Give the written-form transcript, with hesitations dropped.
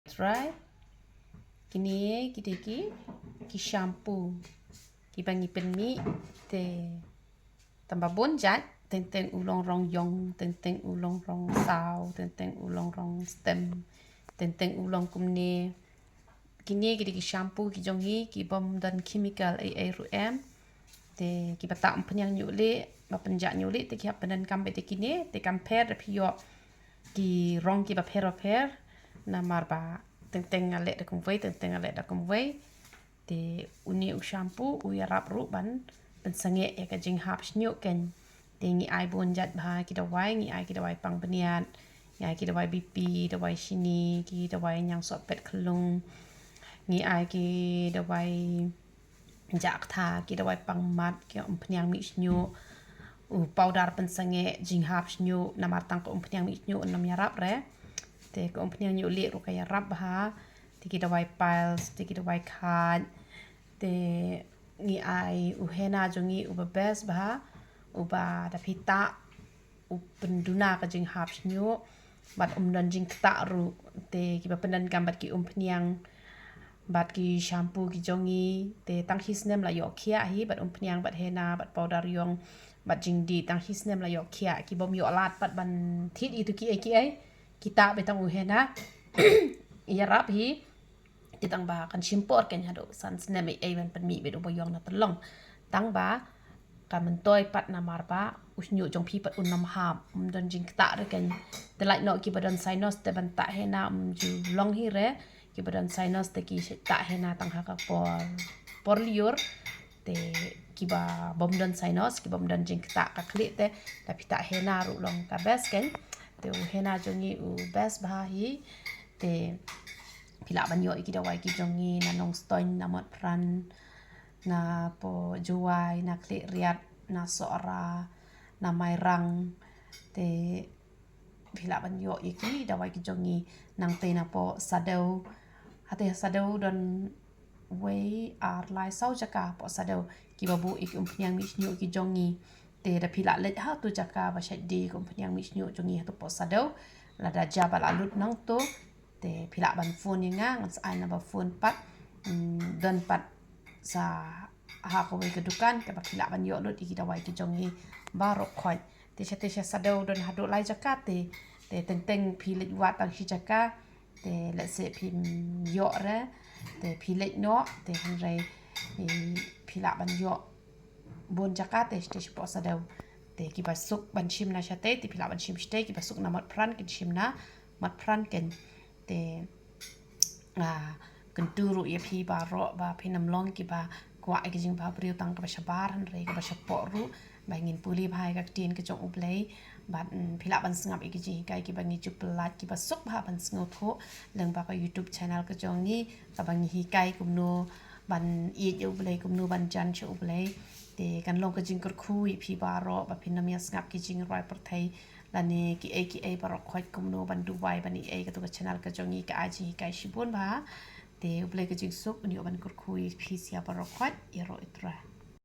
Right? Kini kita ki shampoo. Ki bangi penmi te tambah bonjat teng ulong rong yong teng ulong rong sao teng ulong rong stem teng ulong kumne. Kini kita ki shampoo ki jongi ki bom dan chemical ai ru em te ki bata penyang nyule ba penjak nyule te ki hapenan kambe te kini te compare pio ki rong ki ba per na marba teng alek da kumwei teng alek da kumwei te uni u shampoo u ya rap ru ban pensange ya ka jing hap snyuk ken te ngi ai bon jat ba ki da wai ngi ai ki da wai pang beniat ngi ai ki da wai bp da wai shini ki da wai nyang sot pet kelung ngi ai ki da wai jak tha ki da wai pang mat ki penyang mi snyuk u powder pensange jing hap snyuk na matang ko penyang mi snyuk nam ya rap re te ko penyang nyuk le ru ka ya rap ba te ki da wai piles te ki da wai khat te ngi ai u hena jongi u bes ba u ba da pita u penduna ka jing hap snyuk bat dan jingktah ru te ki ba pendan gambat ki penyang bat ki shampoo ki jongi te tang his nem la yo khia hi bat penyang bat hena bat powder yong bat jingdi tang his nem la yo khia ki bom yo lat bat ban thit itu ki ai kita betang u hena ya rap hi kitang ba kan shimpor ken hado san snem ai ban penmi be do boyong na telong tang ba kan mentoi pat na marba usnyu jong pi pat unam hap don jingktah re ken te like no ki badan sinus te ban ta hena ju long hi re ki badan sinus te ki ta hena tang ha ka por liur te ki ba bom dan sinus ki bom dan jingktah ka kli te tapi ta hena ru long ka bes ken te u hena jongi u bes ba hi te pila ban yo ki da wai ki jongi na nong stoin na mot pran na po juai na kli riat na sora na mai rang te pila ban yo ki da wai ki jongi nang te na po sadau hate sadau don wei ar lai sau jaka po sadau ki babu ik penyang mi snyu ki jongi te da pila let ha tu jaka ba shadi ko penyang mi snyu jongi ha tu po sadau la da jabal alut nang tu te pila ban phone nga ngas ai na ba phone pat dan pat sa ha ko ke dukan ke pila ban yo lut ki da wai ki jongi barok khoi te cha sadau don hadu lai jaka te teng pilit wat tang hi jaka te la se pin yo re te pilit no te hanrai pila ban yo bon jaka te po sadau te ki basuk ban shim na shate te pila ban shim shte ki basuk na mat pran kin shim na mat pran ken te kenturu ya pi ba ro ba pinam long ki ba kwa ki jing ba priu tang ka shabar han re ka shapo ru ba ngin puli bhai ka tin ka jong ublei bat phila ban sngap ki ji kai ki bangi chu plat ki ba suk ba ban sngo tho leng ba ka youtube channel ka jong ni ka bangi hi kai kum no ban i ju ublei kum no ban jan chu ublei te kan long ka jing kor khui pi ba ro ba pinam ya sngap ki jing roi per thai lani ki ai ba ro khoi kum no ban dubai ban i ka to ka channel ka jong ni ka aji kai shibun ba te ublei ka jing suk ni ban kor khui pi sia ba ro khoi i ro itra